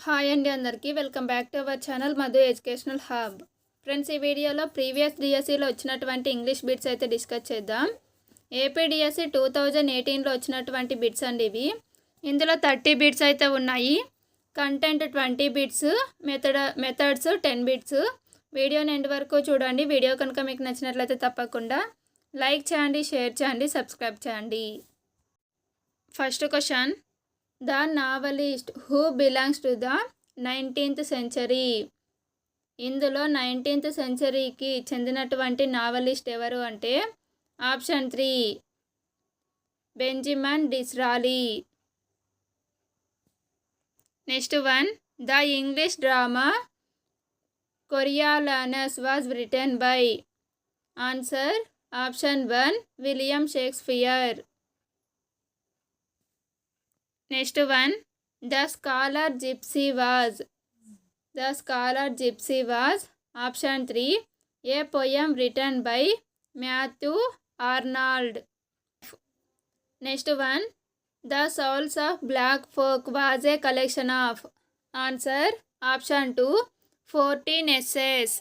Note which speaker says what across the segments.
Speaker 1: Hi అండి అందరికీ welcome back to our channel Madhu educational hub. Friends, ఈ వీడియోలో ప్రీవియస్ డిఎస్సిలో వచ్చినటువంటి ఇంగ్లీష్ బిట్స్ అయితే డిస్కస్ చేద్దాం. ఏపీ డిఎస్సి 2018లో వచ్చినటువంటి బిట్స్ అండి ఇవి. ఇందులో 30 బిట్స్ అయితే ఉన్నాయి. Content 20 bits, methods 10 bits. వీడియోని ఎండ్ వరకు చూడండి. వీడియో కనుక మీకు నచ్చినట్లయితే తప్పకుండా లైక్ చేయండి, షేర్ చేయండి, సబ్స్క్రైబ్ చేయండి. First question, the novelist who belongs to the 19th century. ఇందులో 19th centuryకి చెందినటువంటి నావలిస్ట్ ఎవరు అంటే option 3 Benjamin Disraeli. Next one, the English drama Coriolanus was written by. Answer option 1 William Shakespeare. Next one, the scholar gypsy was option 3 a poem written by Matthew Arnold. Next one, the souls of black folk was a collection of. Answer option 2 14 essays.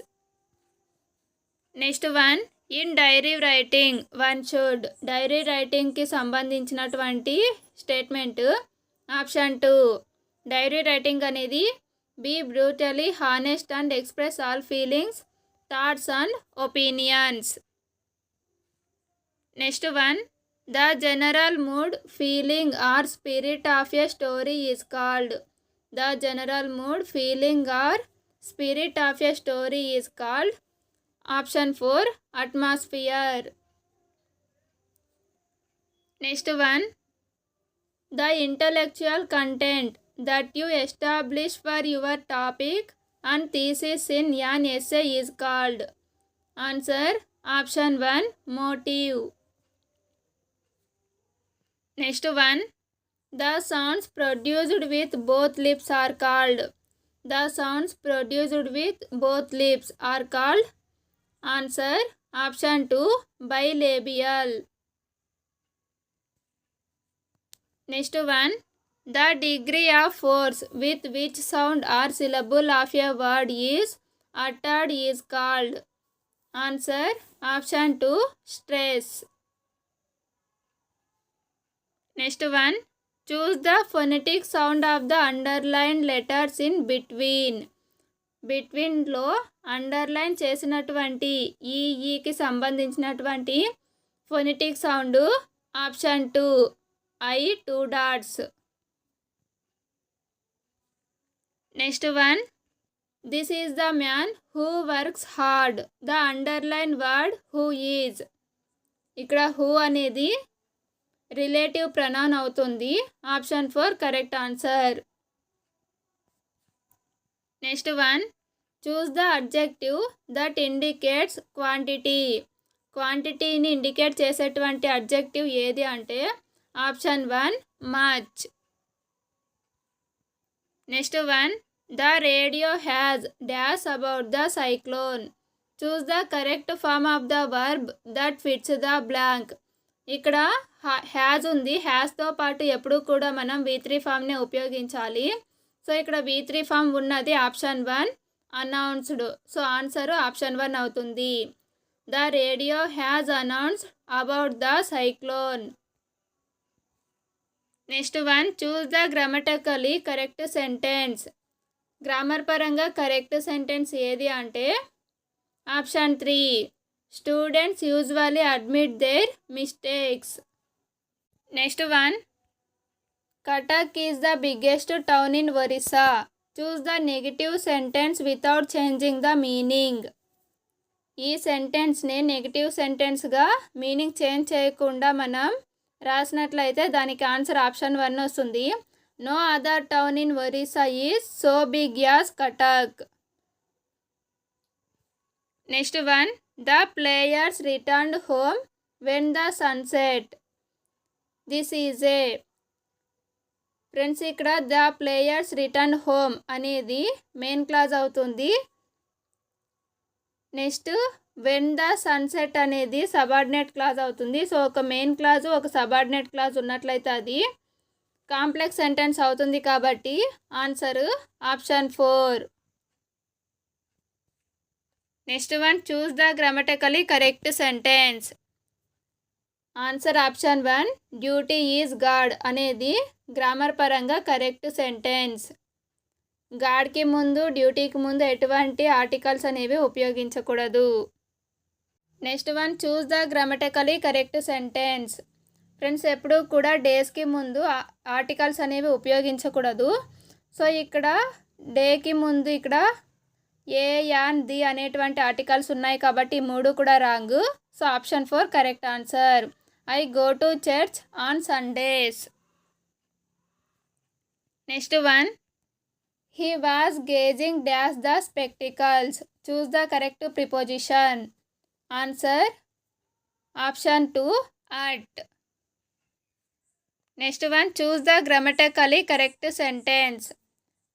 Speaker 1: Next one, in diary writing one should. Diary రైటింగ్కి సంబంధించినటువంటి statement option 2 diary writing అనేది be brutally honest and express all feelings, thoughts and opinions. Next one, the general mood, feeling or spirit of a story is called. The general mood, feeling or spirit of a story is called. Option 4 atmosphere. Next one, the intellectual content that you establish for your topic and thesis in an essay is called. Answer option 1 motive. Next one, the sounds produced with both lips are called. The sounds produced with both lips are called. Answer option 2 bilabial. Next one, the degree of force with which sound or syllable of a word is uttered is called. Answer option 2 stress. Next one, choose the phonetic sound of the underlined letters in between. బిట్వీన్లో underline చేసినటువంటి ఈకి సంబంధించినటువంటి phonetic sound option 2 I 2 dots. Next one, this is the man who works hard. The underlined word who is. ఇక్కడ who అనేది relative pronoun అవుతుంది. Option 4 correct answer. Next one, choose the adjective that indicates quantity. క్వాంటిటీని indicate చేసేటువంటి adjective ఏది అంటే option 1 much. Next one, the radio has dash about the cyclone. Choose the correct form of the verb that fits the blank. ఇక్కడ has ఉంది. హ్యాజ్తో పాటు ఎప్పుడు కూడా మనం V3 ఫామ్నే ఉపయోగించాలి. సో ఇక్కడ V3 ఫామ్ ఉన్నది option 1 announced. So answer option 1 అవుతుంది. The radio has announced about the cyclone. Next one, choose the grammatically correct sentence. Grammar పరంగా కరెక్ట్ సెంటెన్స్ ఏది అంటే option 3 students usually admit there mistakes. Next one, Cuttack is the biggest town in Orissa. Choose the negative sentence without changing the meaning. ఈ సెంటెన్స్ని negative సెంటెన్స్గా meaning change చేయకుండా మనం రాసినట్లయితే దానికి answer option 1 వస్తుంది. No other town in Orissa is so big as Cuttack. Next one, the players returned home when the sunset. This is A. Friends, ఇక్కడ the players return home అనేది main clause అవుతుంది. Next when the sunset అనేది subordinate clause అవుతుంది. So ఒక main clause ఒక subordinate clause ఉన్నట్లయితే అది complex sentence అవుతుంది కాబట్టి answer option 4. Next one, choose the grammatically correct sentence. Answer option 1, duty is God అనేది గ్రామర్ పరంగా కరెక్ట్ సెంటెన్స్. గాడ్కి ముందు డ్యూటీకి ముందు ఎటువంటి ఆర్టికల్స్ అనేవి ఉపయోగించకూడదు. Next one, choose the grammatically correct sentence. Friends, ఎప్పుడూ కూడా డేస్కి ముందు ఆర్టికల్స్ అనేవి ఉపయోగించకూడదు. సో ఇక్కడ డేకి ముందు ఇక్కడ ఏ, యాన్, ది అనేటువంటి ఆర్టికల్స్ ఉన్నాయి కాబట్టి ఈ 3 కూడా wrong. So option 4 correct answer. I go to church on Sundays. Next one, he was gazing dash the spectacles. Choose the correct preposition. Answer option 2, at. Next one, choose the grammatically correct sentence.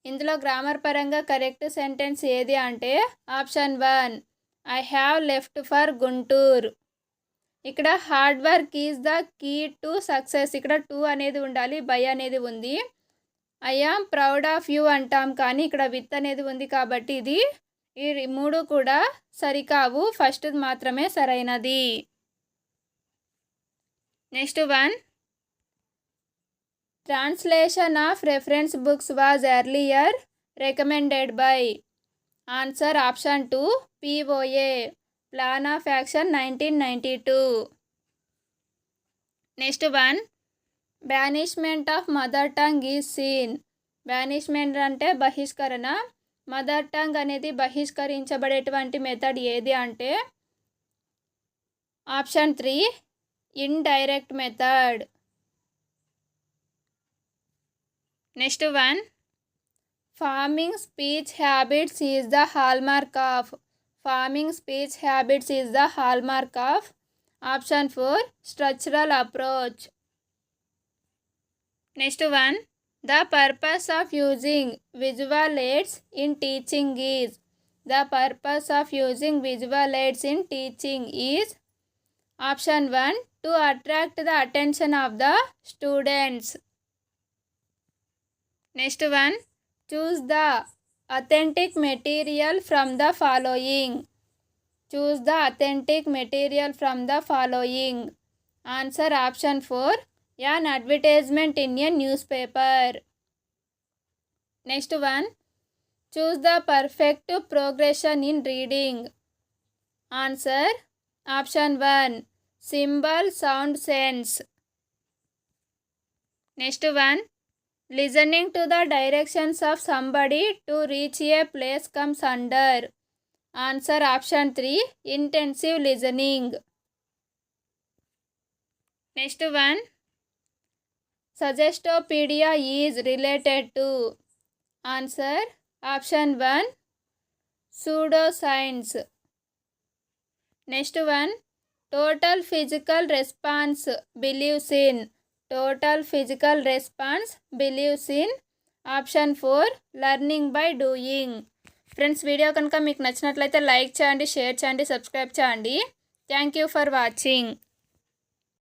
Speaker 1: ఇందులో grammar పరంగా correct sentence ఏది అంటే option 1, I have left for Guntur. ఇక్కడ hard work is the key to success. ఇక్కడ 2 అనేది ఉండాలి, by అనేది ఉంది. I am proud of you అంటాం కానీ ఇక్కడ విత్ అనేది ఉంది కాబట్టి ఈ 3 కూడా సరికావు. ఫస్ట్ మాత్రమే సరైనది. Next one, translation of reference books was earlier recommended by. Answer option 2, POA, plan of action 1992. Next one, banishment of mother tongue is seen. Banishment అంటే బహిష్కరణ. మదర్ టంగ్ అనేది బహిష్కరించబడేటువంటి మెథడ్ ఏది అంటే option 3, indirect method. Next one, forming speech habits is the hallmark of. Forming speech habits is the hallmark of. Option 4, structural approach. Next one, the purpose of using visual AIDS in teaching is. The purpose of using visual AIDS in teaching is. Option 1, to attract the attention of the students. Next one, choose the authentic material from the following. Choose the authentic material from the following. Answer option 4, an advertisement in a news paper. Next one, choose the perfect progression in reading. Answer option 1, symbol sound sense. Next one, listening to the directions of somebody to reach a place comes under. Answer option 3, intensive listening. Next one, Suggestopedia is related to. Answer option 1, pseudoscience. Next one, total physical response believes in. Total physical response believes in. Option 4, learning by doing. Friends, video కనుక మీకు నచ్చినట్లయితే like చేయండి, share చేయండి, subscribe చేయండి. Thank you for watching.